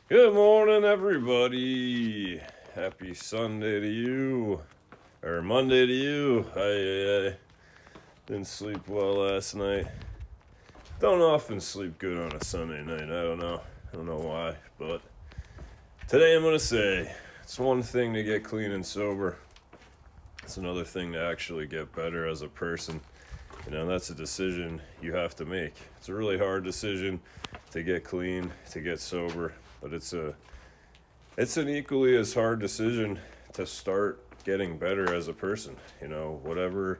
Good morning, everybody. Happy Sunday to you, or Monday to you. I didn't sleep well last night. Don't often sleep good on a Sunday night. I don't know why, but today I'm gonna say it's one thing to get clean and sober. It's another thing to actually get better as a person. That's a decision you have to make. It's a really hard decision to get clean, to get sober, but it's an equally as hard decision to start getting better as a person. Whatever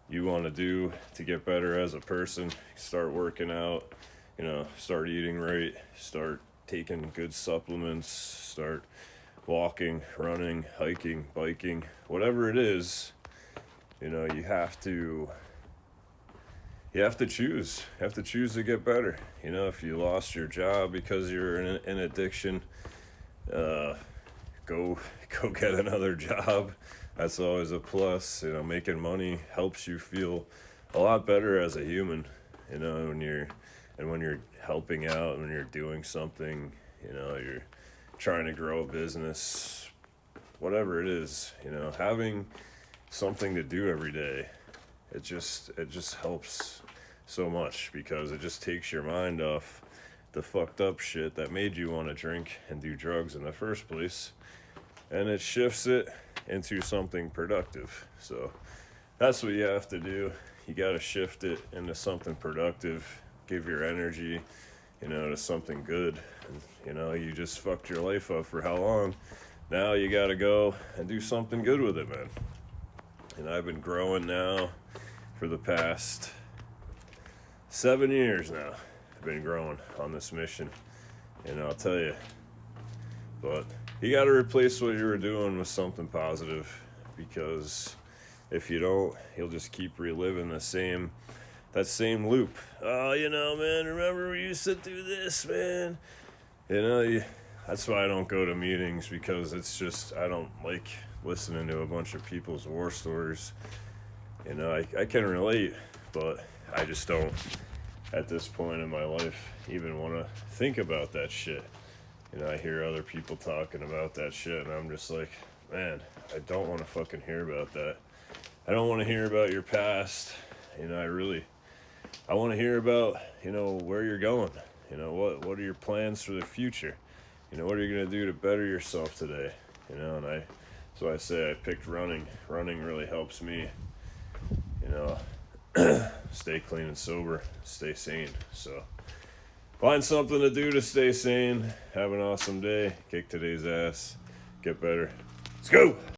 you want to do to get better as a person, start working out, start eating right, start taking good supplements, start walking, running, hiking, biking, whatever it is, you have to choose. You have to choose to get better. If you lost your job because you're in addiction, go get another job. That's always a plus. Making money helps you feel a lot better as a human. When you're helping out, when you're doing something, you're trying to grow a business, whatever it is. Having something to do every day, it just helps so much, because it just takes your mind off the fucked up shit that made you want to drink and do drugs in the first place, and it shifts it into something productive. So that's what you have to do. You got to shift it into something productive, give your energy to something good. And, you just fucked your life up for how long? Now you got to go and do something good with it, man. And I've been growing now for the past 7 years now. I've been growing on this mission, and I'll tell you, but you got to replace what you were doing with something positive, because if you don't, you'll just keep reliving that same loop. Oh, man, remember we used to do this, man. That's why I don't go to meetings, because it's just, I don't like listening to a bunch of people's war stories. I can relate, but I just don't, at this point in my life, even want to think about that shit. I hear other people talking about that shit, and I'm just like, man, I don't want to fucking hear about that. I don't want to hear about your past. I want to hear about, where you're going. What are your plans for the future? What are you going to do to better yourself today? So I say I picked running. Running really helps me, stay clean and sober, stay sane. So find something to do to stay sane. Have an awesome day. Kick today's ass. Get better. Let's go.